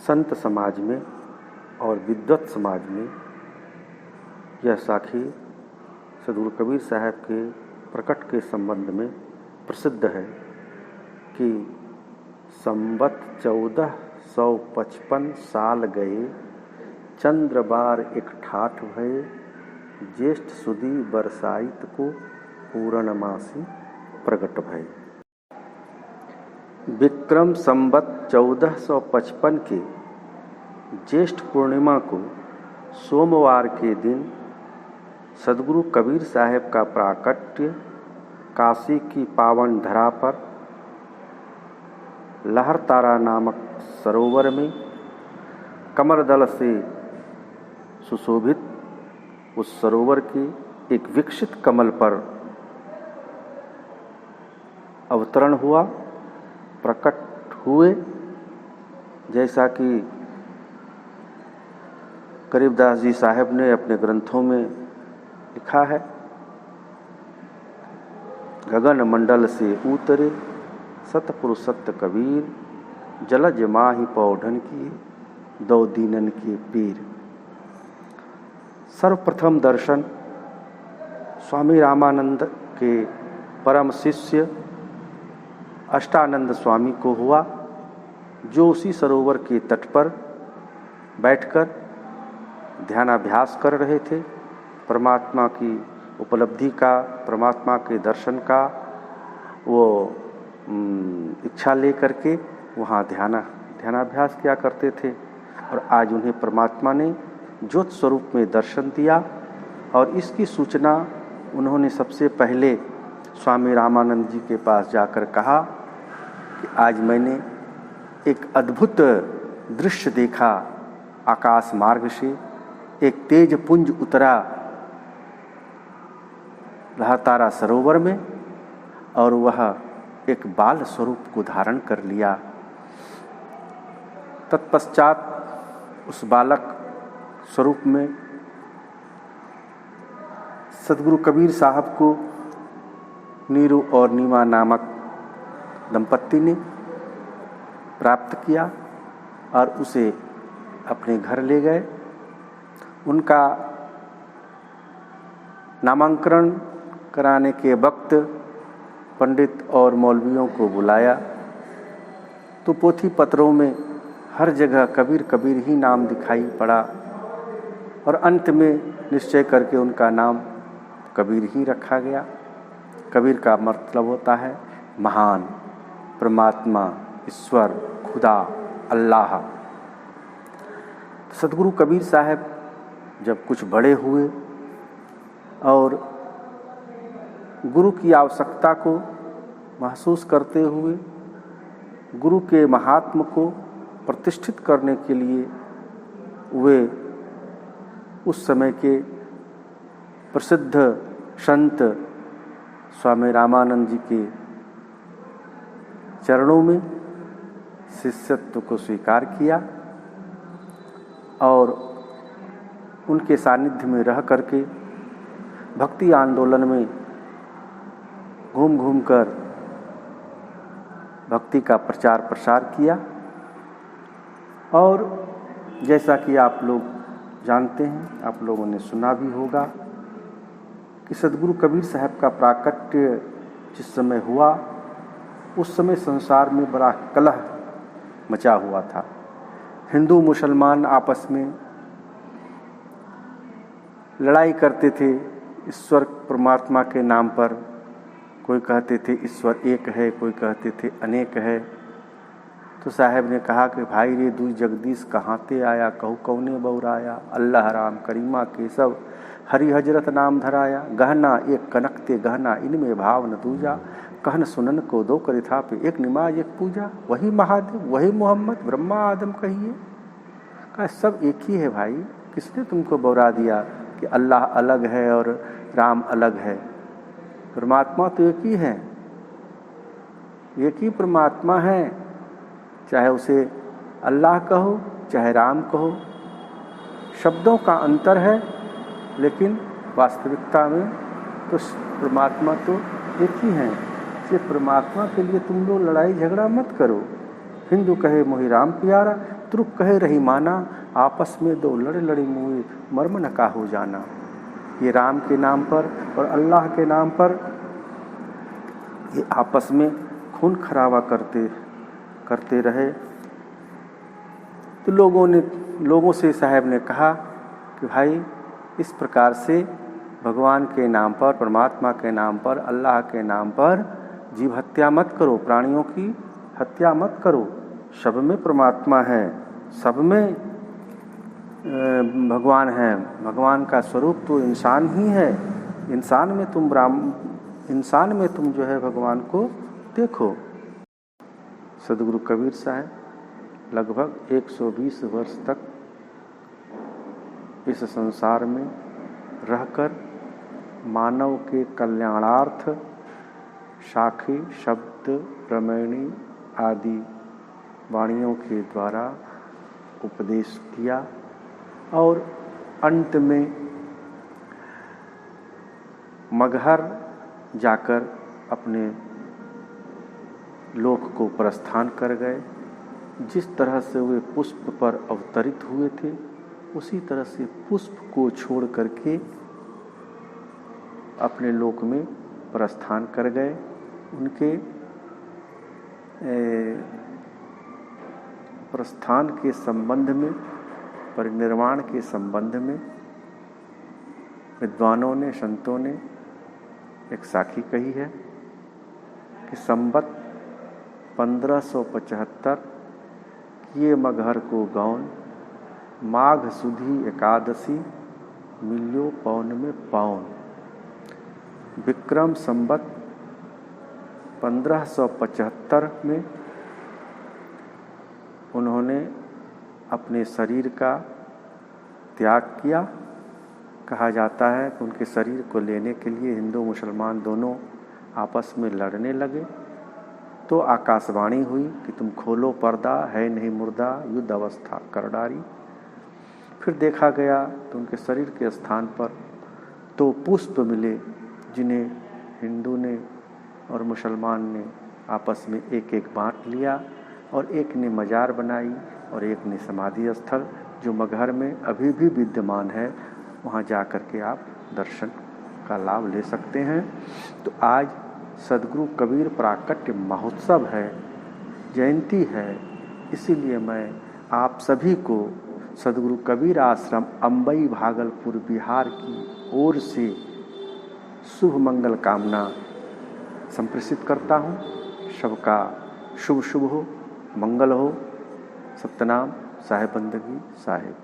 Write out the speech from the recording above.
संत समाज में और विद्वत समाज में यह साखी सद्गुरु कबीर साहब के प्रकट के संबंध में प्रसिद्ध है कि संवत 1455 साल गए, चंद्रबार एक ठाठ भये, ज्येष्ठ सुदी बरसाइत को पूर्णमासी प्रगट भये। विक्रम संवत 1455 के ज्येष्ठ पूर्णिमा को सोमवार के दिन सद्गुरु कबीर साहब का प्राकट्य काशी की पावन धरा पर लहरतारा नामक सरोवर में कमरदल से सुशोभित उस सरोवर के एक विकसित कमल पर अवतरण हुआ, प्रकट हुए। जैसा कि करीबदास जी साहब ने अपने ग्रंथों में लिखा है, गगन मंडल से उतरे सतपुरुष सत्य कबीर, जलज माहि पौढ़न किए, दो दीनन के पीर। सर्वप्रथम दर्शन स्वामी रामानंद के परम शिष्य अष्टानंद स्वामी को हुआ, जो उसी सरोवर के तट पर बैठकर ध्यानाभ्यास कर रहे थे। परमात्मा की उपलब्धि का, परमात्मा के दर्शन का वो इच्छा लेकर के वहाँ ध्यानाभ्यास किया करते थे। और आज उन्हें परमात्मा ने ज्योत स्वरूप में दर्शन दिया और इसकी सूचना उन्होंने सबसे पहले स्वामी रामानंद जी के पास जाकर कहा कि आज मैंने एक अद्भुत दृश्य देखा। आकाश मार्ग से एक तेज पुंज उतरा लहरतारा सरोवर में और वह एक बाल स्वरूप को धारण कर लिया। तत्पश्चात उस बालक स्वरूप में सद्गुरु कबीर साहब को नीरू और नीमा नामक दंपत्ति ने प्राप्त किया और उसे अपने घर ले गए। उनका नामांकन कराने के वक्त पंडित और मौलवियों को बुलाया तो पोथी पत्रों में हर जगह कबीर कबीर ही नाम दिखाई पड़ा और अंत में निश्चय करके उनका नाम कबीर ही रखा गया। कबीर का मतलब होता है महान, परमात्मा, ईश्वर, खुदा, अल्लाह। सद्गुरु कबीर साहब जब कुछ बड़े हुए और गुरु की आवश्यकता को महसूस करते हुए गुरु के महात्म को प्रतिष्ठित करने के लिए वे उस समय के प्रसिद्ध संत स्वामी रामानंद जी के चरणों में शिष्यत्व को स्वीकार किया और उनके सानिध्य में रह करके भक्ति आंदोलन में घूम घूम कर भक्ति का प्रचार प्रसार किया। और जैसा कि आप लोग जानते हैं, आप लोगों ने सुना भी होगा कि सद्गुरु कबीर साहब का प्राकट्य जिस समय हुआ उस समय संसार में बड़ा कलह मचा हुआ था। हिंदू मुसलमान आपस में लड़ाई करते थे ईश्वर परमात्मा के नाम पर। कोई कहते थे ईश्वर एक है, कोई कहते थे अनेक है। तो साहब ने कहा कि भाई रे दुई जगदीश कहाँ ते आया, कहू कौने बौराया, अल्लाह राम करीमा केशव हरि हजरत नाम धराया, गहना एक कनक ते गहना इनमें भाव न दूजा, कहन सुनन को दो करिथा पे एक निमाज एक पूजा, वही महादेव वही मोहम्मद ब्रह्मा आदम कहिए। कहा सब एक ही है भाई, किसने तुमको बौरा दिया कि अल्लाह अलग है और राम अलग है। परमात्मा तो एक ही है, एक ही परमात्मा है। चाहे उसे अल्लाह कहो चाहे राम कहो, शब्दों का अंतर है लेकिन वास्तविकता में तो परमात्मा तो एक ही है। सिर्फ परमात्मा के लिए तुम लोग लड़ाई झगड़ा मत करो। हिंदू कहे मोहि राम प्यारा शत्रु कहे रही माना, आपस में दो लड़े लड़े मुए, मर्म न काहू जाना। ये राम के नाम पर और अल्लाह के नाम पर ये आपस में खून खराबा करते रहे। तो लोगों से साहब ने कहा कि भाई इस प्रकार से भगवान के नाम पर, परमात्मा के नाम पर, अल्लाह के नाम पर जीव हत्या मत करो, प्राणियों की हत्या मत करो। सब में परमात्मा है, सब में भगवान है। भगवान का स्वरूप तो इंसान ही है। इंसान में तुम जो है भगवान को देखो। सदगुरु कबीर साहब लगभग 120 वर्ष तक इस संसार में रहकर मानव के कल्याणार्थ साखी, शब्द, प्रमेणी आदि वाणियों के द्वारा उपदेश दिया और अंत में मगहर जाकर अपने लोक को प्रस्थान कर गए। जिस तरह से वे पुष्प पर अवतरित हुए थे, उसी तरह से पुष्प को छोड़ करके अपने लोक में प्रस्थान कर गए। उनके प्रस्थान के संबंध में, परिनिर्वाण के संबंध में विद्वानों ने, संतों ने एक साखी कही है कि संवत 1575 किए मगहर को गौन, माघ सुधी एकादशी मिलियो पौन में पौन। विक्रम संवत 1575 में उन्होंने अपने शरीर का त्याग किया। कहा जाता है कि उनके शरीर को लेने के लिए हिंदू मुसलमान दोनों आपस में लड़ने लगे, तो आकाशवाणी हुई कि तुम खोलो पर्दा, है नहीं मुर्दा युद्ध अवस्था कर डारी। फिर देखा गया तो उनके शरीर के स्थान पर तो पुष्प मिले, जिन्हें हिंदू ने और मुसलमान ने आपस में एक एक बांट लिया, और एक ने मजार बनाई और एक ने समाधि स्थल, जो मगहर में अभी भी विद्यमान है, वहाँ जा कर के आप दर्शन का लाभ ले सकते हैं। तो आज सदगुरु कबीर प्राकट्य महोत्सव है, जयंती है, इसीलिए मैं आप सभी को सदगुरु कबीर आश्रम अंबई भागलपुर बिहार की ओर से शुभ मंगल कामना संप्रेषित करता हूँ। सबका शुभ शुभ हो, मंगल हो। सत्यनाम साहेब बंदगी साहेब।